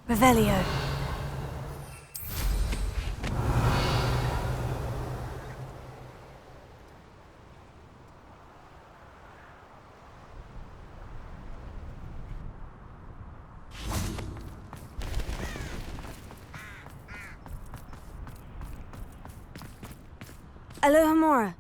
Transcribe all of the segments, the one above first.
Revelio. Alohomora.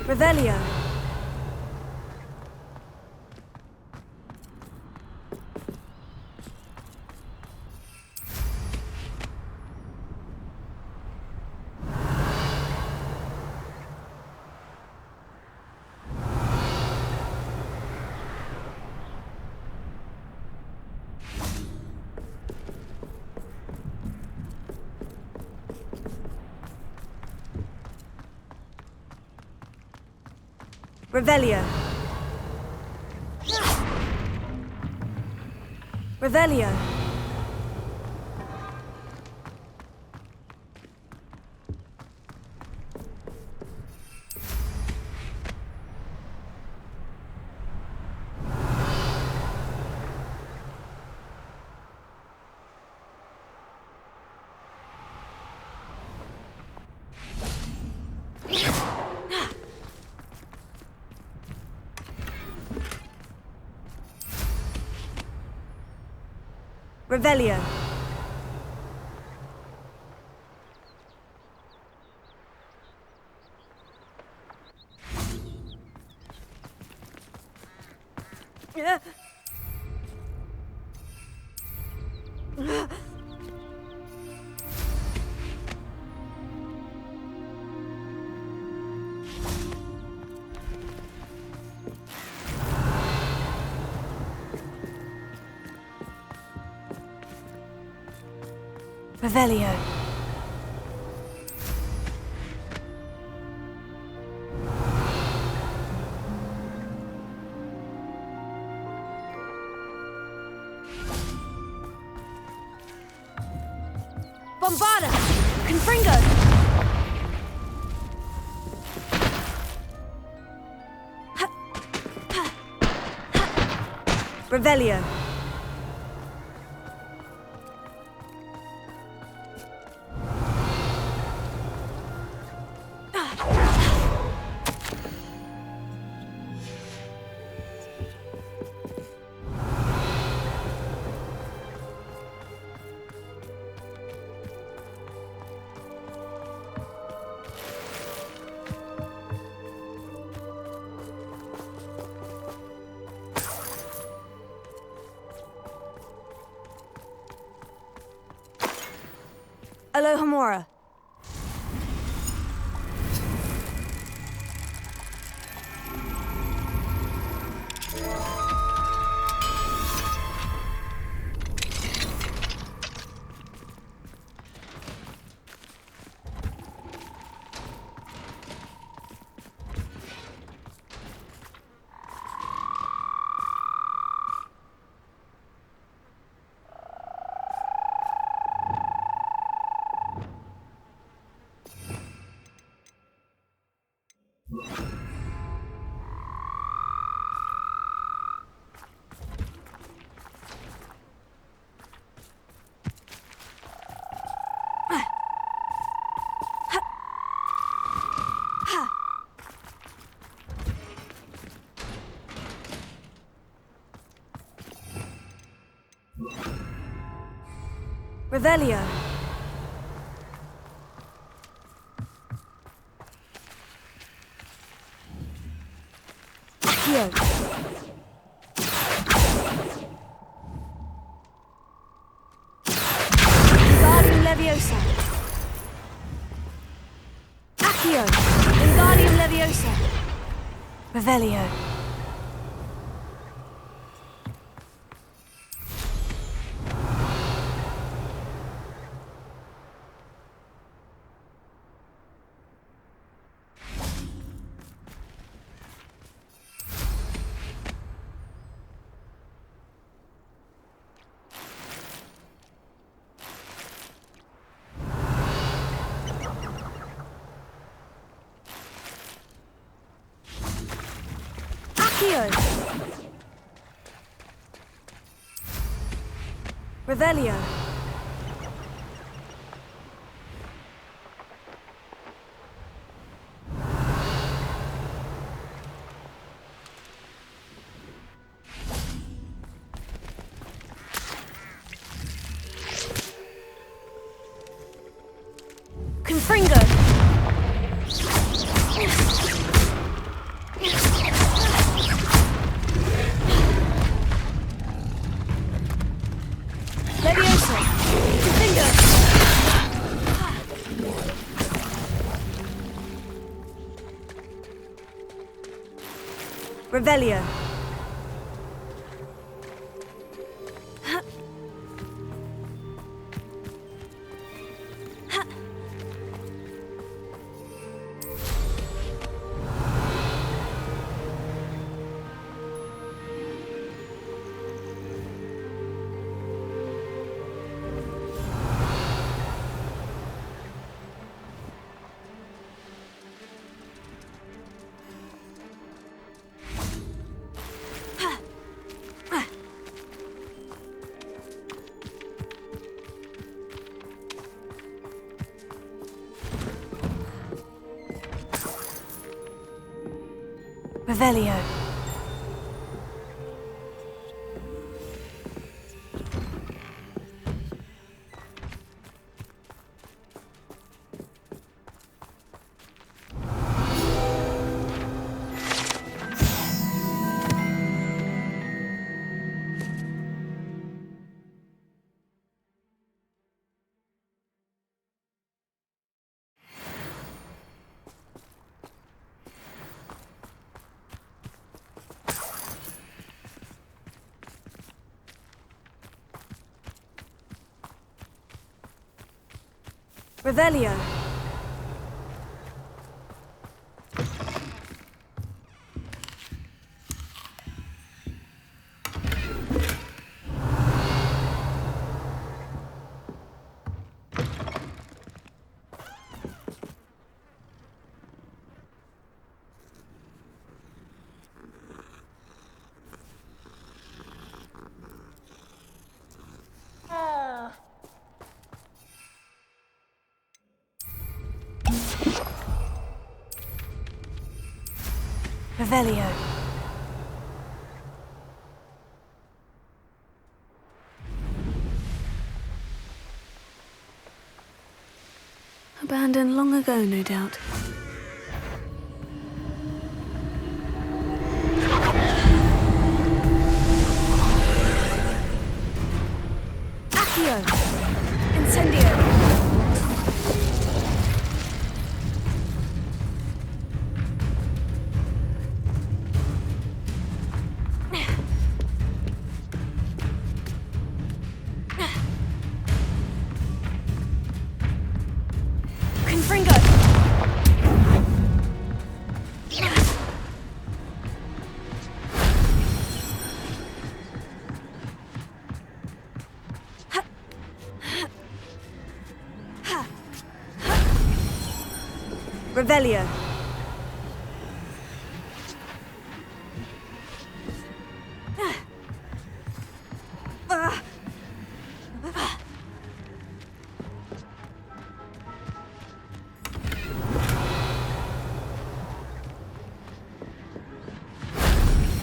Revelio. Revelio. Revelio. Revelio. Revelio. Bombarda! Confringo! Revelio. Alohomora. Revelio. Accio. Wingardium Leviosa. Accio. Wingardium Leviosa. Revelio. Revelio. Revelio. Confringo. Leviosa. Confringo. Revelio. Revelio. Revelio. Revelio. Abandoned long ago, no doubt. Accio. Incendio. Confringo. Revelio.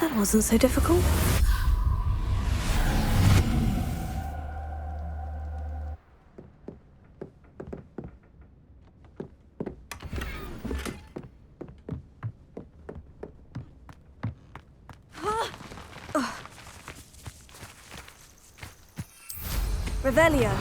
That wasn't so difficult. Revelio.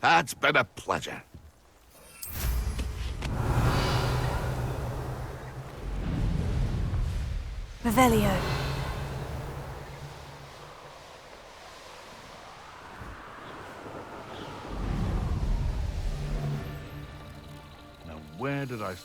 It's been a pleasure. Revelio. Where did I...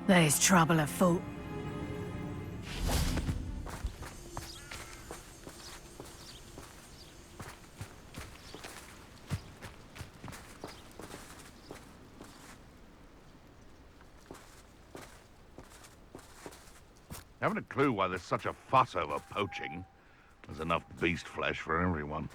There's trouble afoot. Haven't a clue why there's such a fuss over poaching. There's enough beast flesh for everyone.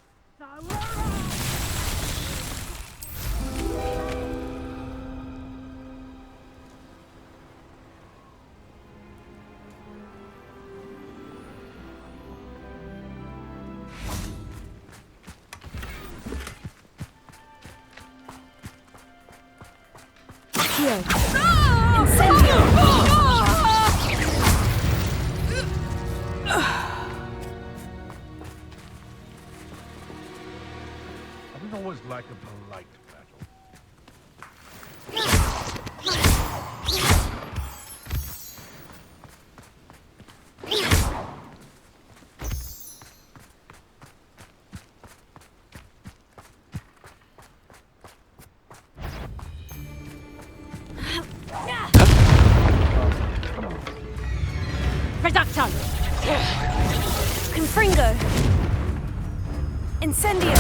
Here. Incendio! I didn't always like a polite battle. Reducto! Confringo! Incendio!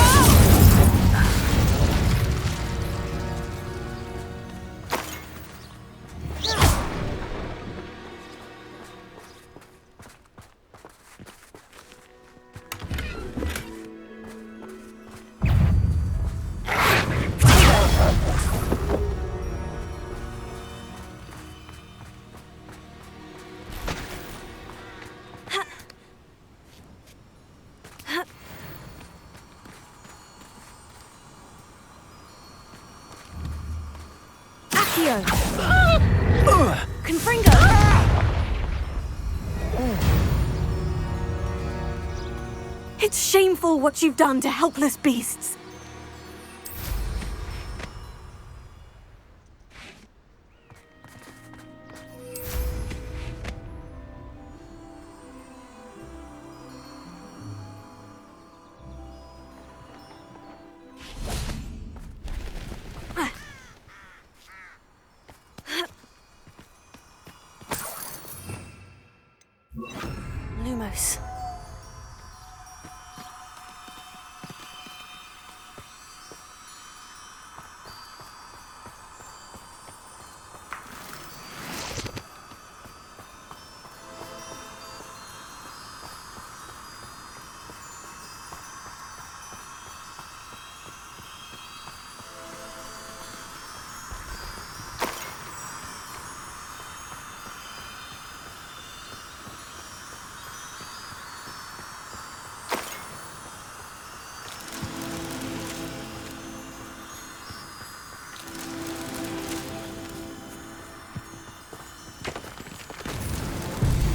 Accio! Confringo! It's shameful what you've done to helpless beasts. Lumos.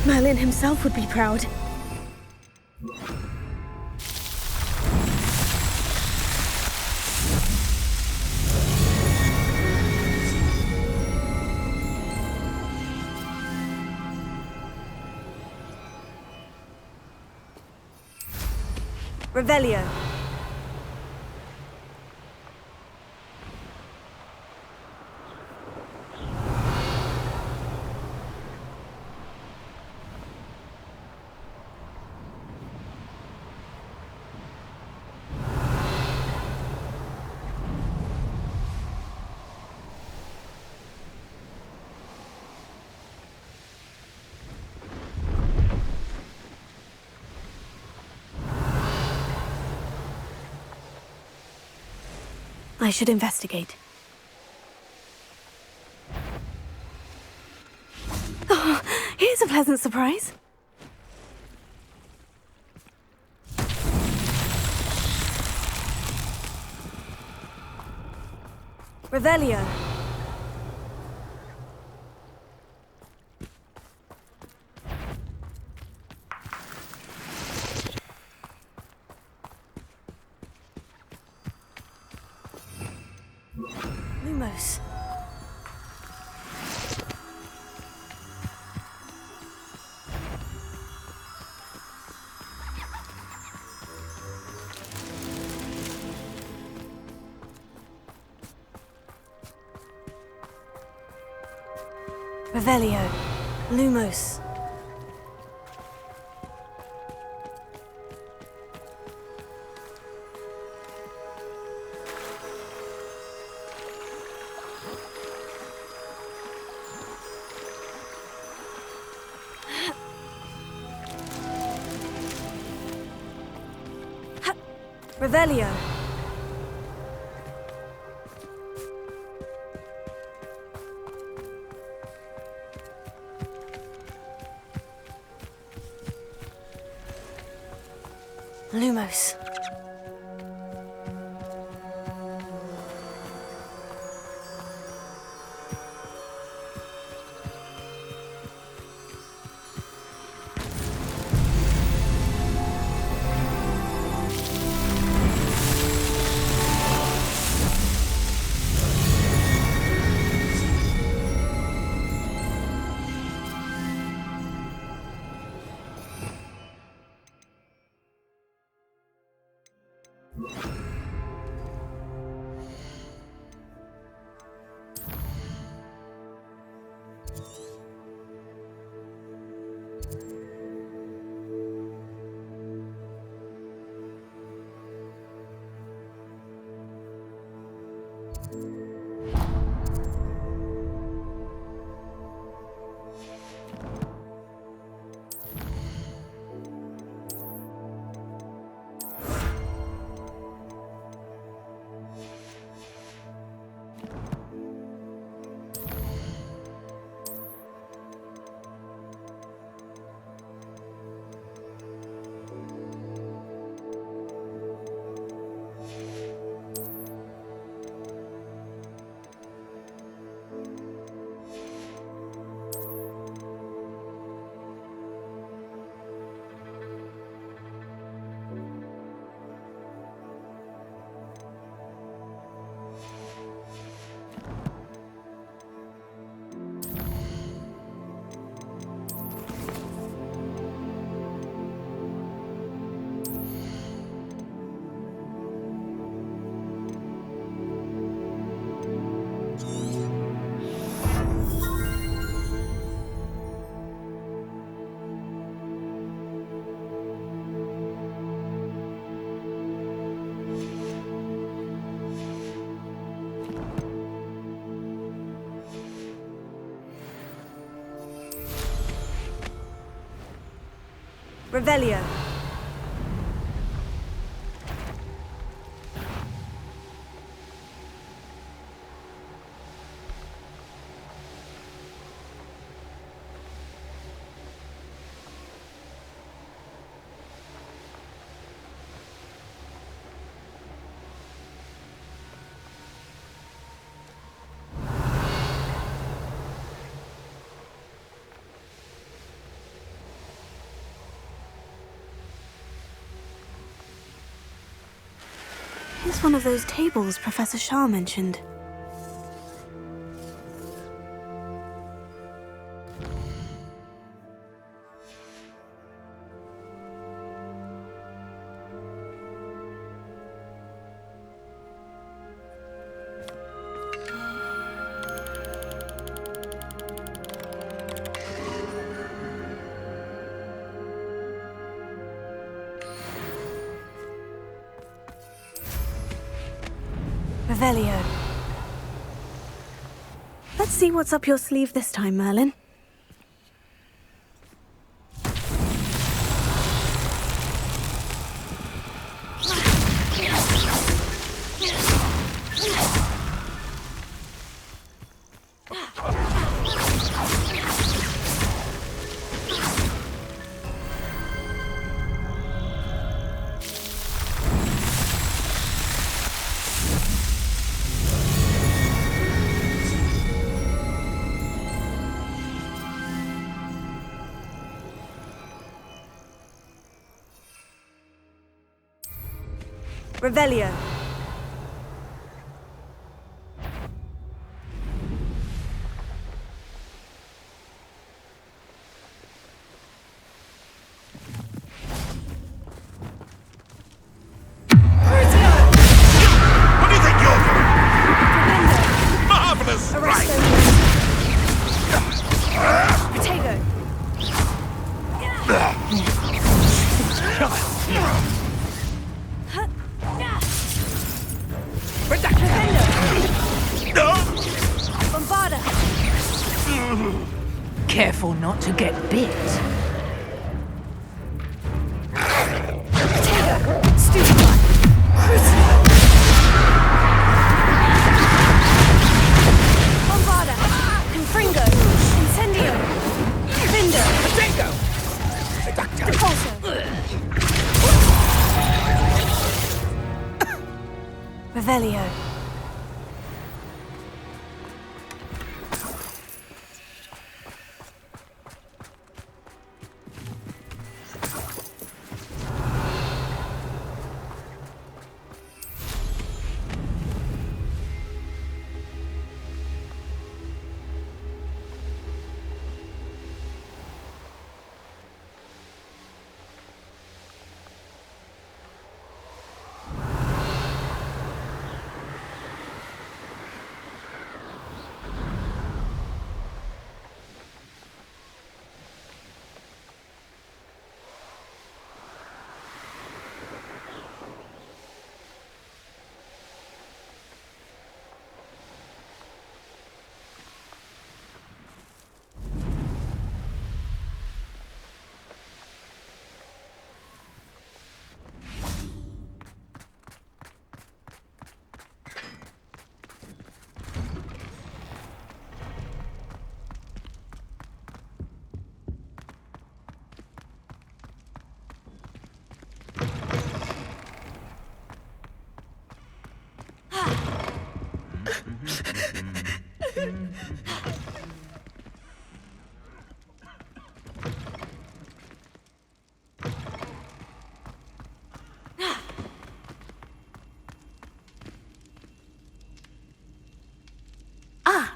Merlin himself would be proud. Revelio. I should investigate. Oh, here's a pleasant surprise. Revelio. Lumos. Revelio. Lumos. Revelio. Lumos. Revelio. Here's one of those tables Professor Shah mentioned. Revelio. Let's see what's up your sleeve this time, Merlin. Revelio. Bombarda! Careful not to get bit. Stupefy! Crucify! Bombarda! Confringo! Incendio! Vindo! Potato! Repulso! Revelio.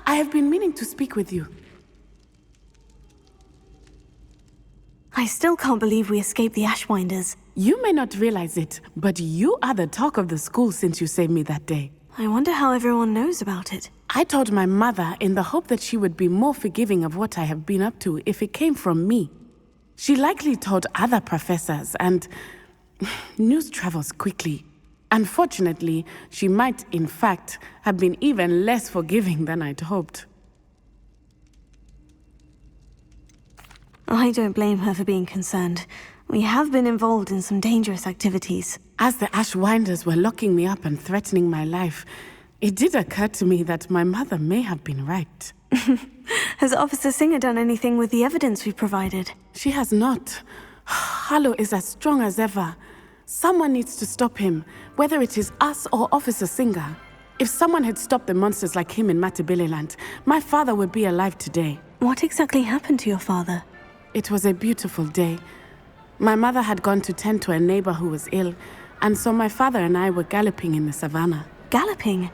I have been meaning to speak with you. I still can't believe we escaped the Ashwinders. You may not realize it, but you are the talk of the school since you saved me that day. I wonder how everyone knows about it. I told my mother in the hope that she would be more forgiving of what I have been up to if it came from me. She likely told other professors, and news travels quickly. Unfortunately, she might, in fact, have been even less forgiving than I'd hoped. I don't blame her for being concerned. We have been involved in some dangerous activities. As the Ashwinders were locking me up and threatening my life, it did occur to me that my mother may have been right. Has Officer Singer done anything with the evidence we provided? She has not. Harlow is as strong as ever. Someone needs to stop him, whether it is us or Officer Singer. If someone had stopped the monsters like him in Matabeleland, my father would be alive today. What exactly happened to your father? It was a beautiful day. My mother had gone to tend to a neighbor who was ill, and so my father and I were galloping in the savannah. Galloping?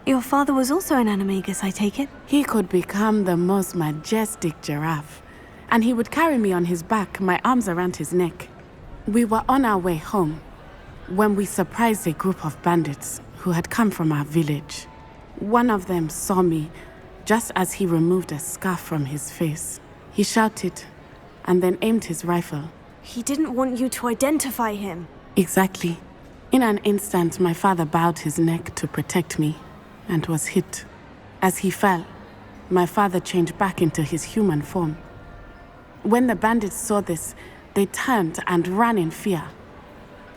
Your father was also an animagus, I take it? He could become the most majestic giraffe, and he would carry me on his back, my arms around his neck. We were on our way home when we surprised a group of bandits who had come from our village. One of them saw me just as he removed a scarf from his face. He shouted and then aimed his rifle. He didn't want you to identify him. Exactly. In an instant, my father bowed his neck to protect me and was hit. As he fell, my father changed back into his human form. When the bandits saw this, they turned and ran in fear.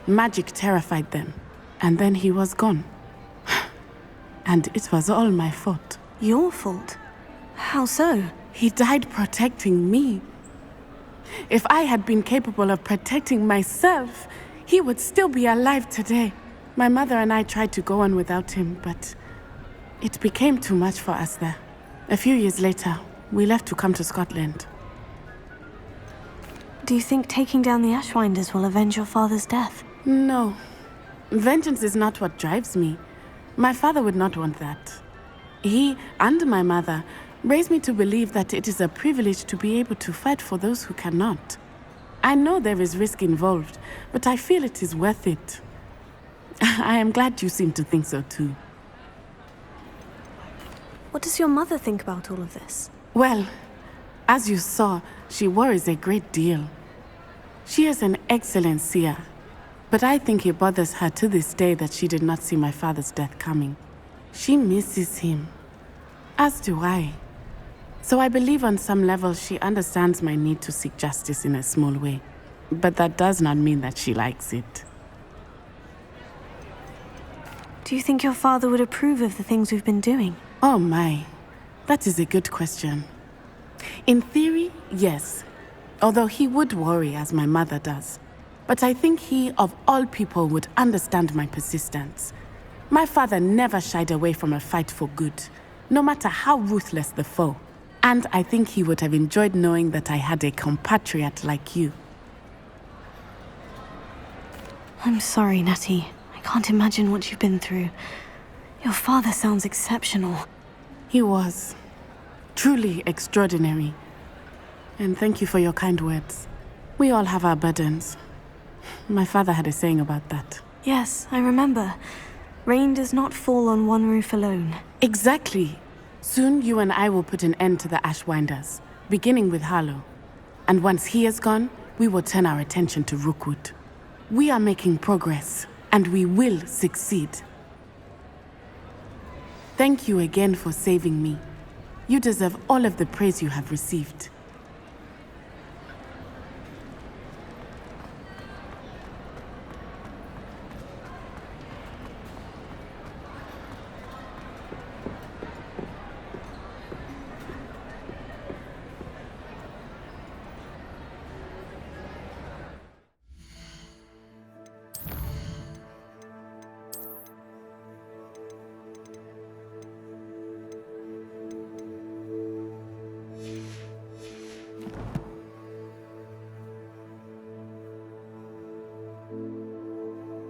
Magic terrified them, and then he was gone. And it was all my fault. Your fault? How so? He died protecting me. If I had been capable of protecting myself, he would still be alive today. My mother and I tried to go on without him, but it became too much for us there. A few years later, we left to come to Scotland. Do you think taking down the Ashwinders will avenge your father's death? No. Vengeance is not what drives me. My father would not want that. He and my mother raised me to believe that it is a privilege to be able to fight for those who cannot. I know there is risk involved, but I feel it is worth it. I am glad you seem to think so too. What does your mother think about all of this? Well, as you saw, she worries a great deal. She is an excellent seer, But I think it bothers her to this day that she did not see my father's death coming. She misses him. As do I. So I believe on some level she understands my need to seek justice in a small way. But that does not mean that she likes it. Do you think your father would approve of the things we've been doing? Oh my, that is a good question. In theory, yes. Although he would worry as my mother does. But I think he, of all people, would understand my persistence. My father never shied away from a fight for good, no matter how ruthless the foe. And I think he would have enjoyed knowing that I had a compatriot like you. I'm sorry, Natty. I can't imagine what you've been through. Your father sounds exceptional. He was. Truly extraordinary. And thank you for your kind words. We all have our burdens. My father had a saying about that. Yes, I remember. Rain does not fall on one roof alone. Exactly. Soon you and I will put an end to the Ashwinders, beginning with Harlow. And once he is gone, we will turn our attention to Rookwood. We are making progress, and we will succeed. Thank you again for saving me. You deserve all of the praise you have received.